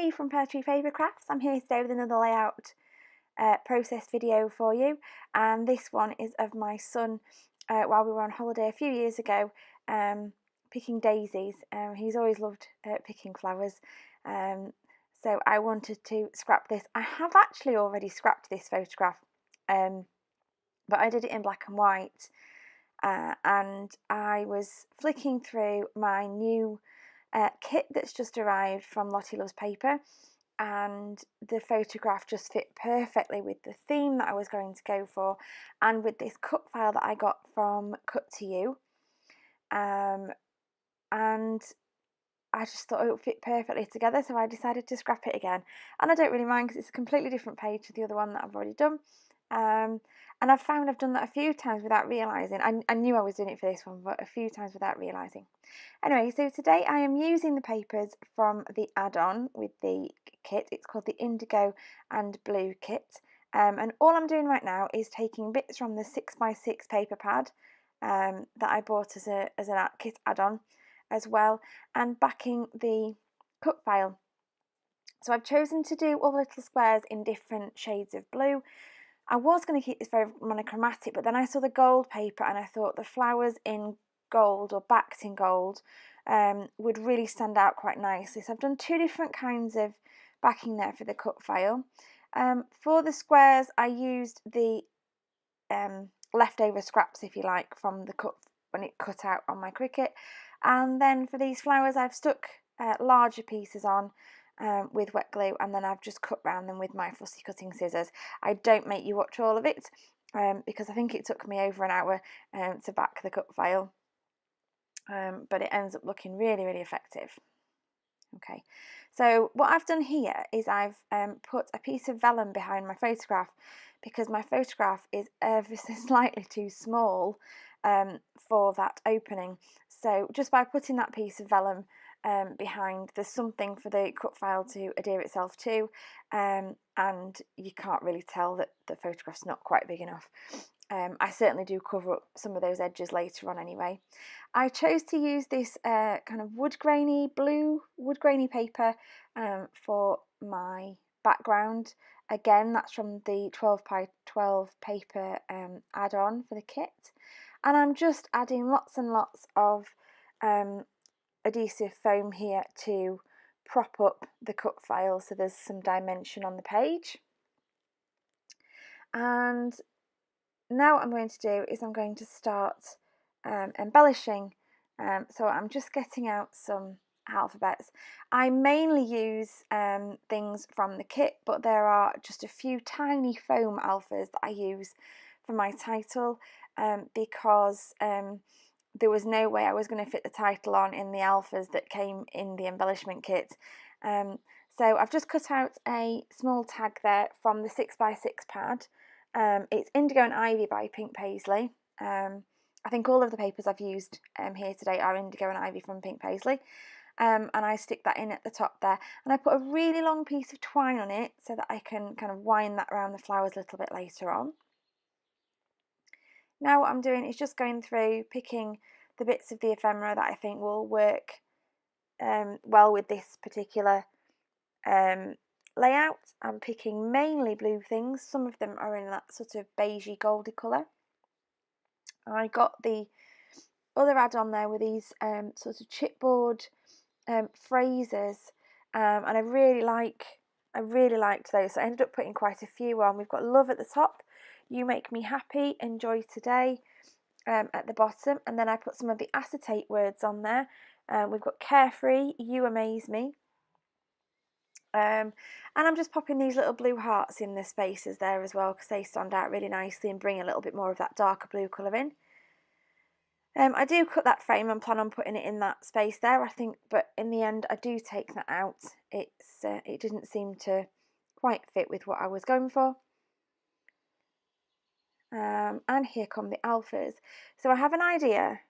Lottie from Pear Tree Paper Crafts. I'm here today with another layout process video for you, and this one is of my son while we were on holiday a few years ago picking daisies. He's always loved picking flowers, so I wanted to scrap this. I have actually already scrapped this photograph, but I did it in black and white, and I was flicking through my new kit that's just arrived from Lottie Loves Paper, and the photograph just fit perfectly with the theme that I was going to go for, and with this cut file that I got from Cut to You, and I just thought it would fit perfectly together, so I decided to scrap it again. And I don't really mind because it's a completely different page to the other one that I've already done. And I've found I've done that a few times without realising. I knew I was doing it for this one, but a few times without realising. Anyway, so today I am using the papers from the add-on with the kit. It's called the Indigo and Blue Kit. And all I'm doing right now is taking bits from the 6x6 paper pad that I bought as an kit add-on as well, and backing the cut file. So I've chosen to do all the little squares in different shades of blue. I was going to keep this very monochromatic, but then I saw the gold paper and I thought the flowers in gold or backed in gold would really stand out quite nicely. So I've done two different kinds of backing there for the cut file. For the squares, I used the leftover scraps, if you like, from the cut when it cut out on my Cricut. And then for these flowers, I've stuck larger pieces on with wet glue, and then I've just cut round them with my fussy cutting scissors. I don't make you watch all of it because I think it took me over an hour to back the cut file, but it ends up looking really, really effective. Okay, so what I've done here is I've put a piece of vellum behind my photograph because my photograph is ever so slightly too small for that opening. So just by putting that piece of vellum behind, there's something for the cut file to adhere itself to, and you can't really tell that the photograph's not quite big enough. I certainly do cover up some of those edges later on anyway. I chose to use this kind of wood grainy paper for my background. Again, that's from the 12x12 paper add-on for the kit, and I'm just adding lots and lots of adhesive foam here to prop up the cut file so there's some dimension on the page. And now what I'm going to do is I'm going to start embellishing. So I'm just getting out some alphabets. I mainly use things from the kit, but there are just a few tiny foam alphas that I use for my title because there was no way I was going to fit the title on in the alphas that came in the embellishment kit. So I've just cut out a small tag there from the 6x6 pad. It's Indigo and Ivy by Pink Paisley. I think all of the papers I've used here today are Indigo and Ivy from Pink Paisley. And I stick that in at the top there, and I put a really long piece of twine on it so that I can kind of wind that around the flowers a little bit later on. Now what I'm doing is just going through, picking the bits of the ephemera that I think will work well with this particular layout. I'm picking mainly blue things. Some of them are in that sort of beigey goldy colour. I got the other add-on there with these sort of chipboard phrases, and I really liked those. So I ended up putting quite a few on. We've got love at the top, you make me happy, enjoy today at the bottom, and then I put some of the acetate words on there. We've got carefree, you amaze me, and I'm just popping these little blue hearts in the spaces there as well because they stand out really nicely and bring a little bit more of that darker blue colour in. I do cut that frame and plan on putting it in that space there, I think, but in the end I do take that out. It didn't seem to quite fit with what I was going for. And here come the alphas. So I have an idea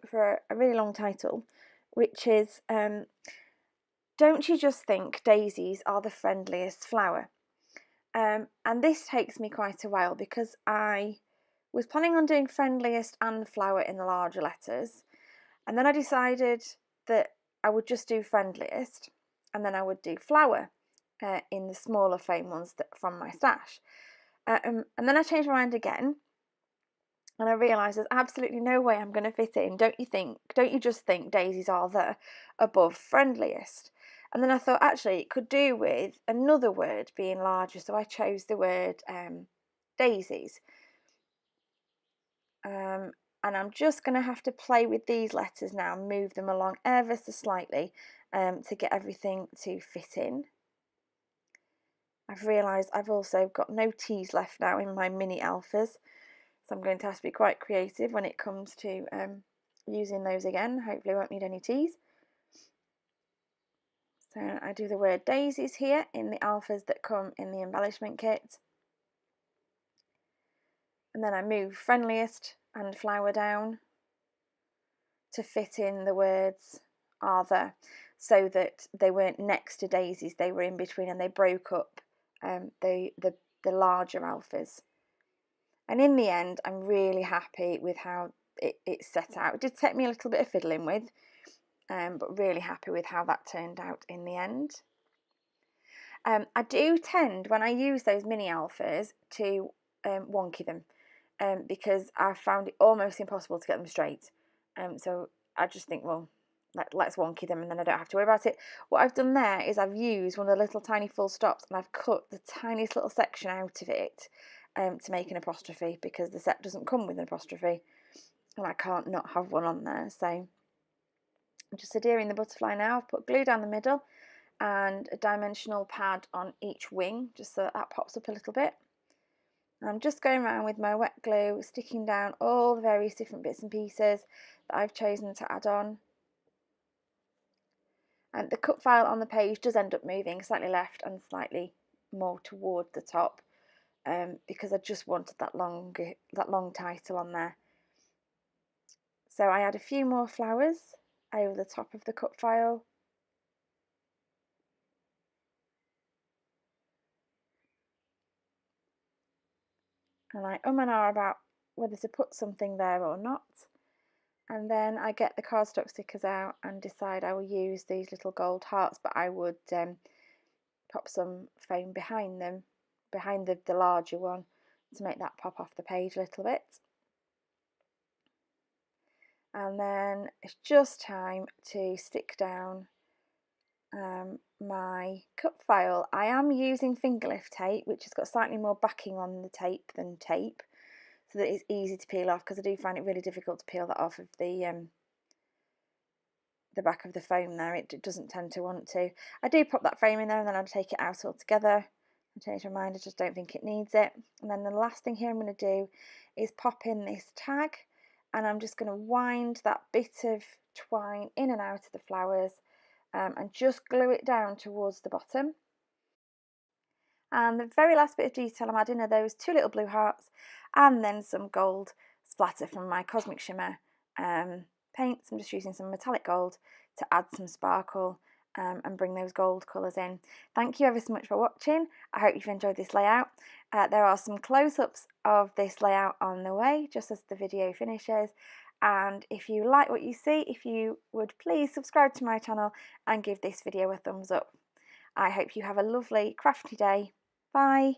for a really long title, which is Don't You Just Think Daisies Are the Friendliest Flower? And this takes me quite a while because I was planning on doing friendliest and flower in the larger letters, and then I decided that I would just do friendliest, and then I would do flower in the smaller foam ones from my stash. And then I changed my mind again, and I realised there's absolutely no way I'm going to fit it in. Don't you just think daisies are the above friendliest? And then I thought actually it could do with another word being larger, so I chose the word daisies. And I'm just going to have to play with these letters now, move them along ever so slightly to get everything to fit in. I've realised I've also got no T's left now in my mini alphas, so I'm going to have to be quite creative when it comes to using those again. Hopefully I won't need any T's. So I do the word daisies here in the alphas that come in the embellishment kit. And then I move friendliest and flower down to fit in the words are the, so that they weren't next to daisies, they were in between, and they broke up the larger alphas. And in the end, I'm really happy with how it's set out. It did take me a little bit of fiddling with, but really happy with how that turned out in the end. I do tend, when I use those mini alphas, to wonky them because I found it almost impossible to get them straight. So I just think, well, let's wonky them and then I don't have to worry about it. What I've done there is I've used one of the little tiny full stops and I've cut the tiniest little section out of it to make an apostrophe, because the set doesn't come with an apostrophe and I can't not have one on there. So I'm just adhering the butterfly now. I've put glue down the middle and a dimensional pad on each wing just so that pops up a little bit. I'm just going around with my wet glue, sticking down all the various different bits and pieces that I've chosen to add on. And the cut file on the page does end up moving slightly left and slightly more toward the top because I just wanted that long title on there. So I add a few more flowers over the top of the cut file. And I and ah about whether to put something there or not. And then I get the cardstock stickers out and decide I will use these little gold hearts, but I would pop some foam behind them, behind the larger one, to make that pop off the page a little bit. And then it's just time to stick down my cut file. I am using finger lift tape, which has got slightly more backing on the tape than tape, so that it's easy to peel off, because I do find it really difficult to peel that off of the back of the foam there. It doesn't tend to want to. I do pop that foam in there and then I'll take it out altogether. I change my mind, I just don't think it needs it. And then the last thing here I'm going to do is pop in this tag, and I'm just going to wind that bit of twine in and out of the flowers and just glue it down towards the bottom. And the very last bit of detail I'm adding are those two little blue hearts and then some gold splatter from my Cosmic Shimmer paints. I'm just using some metallic gold to add some sparkle and bring those gold colours in. Thank you ever so much for watching. I hope you've enjoyed this layout. There are some close-ups of this layout on the way just as the video finishes. And if you like what you see, if you would please subscribe to my channel and give this video a thumbs up. I hope you have a lovely crafty day. Bye.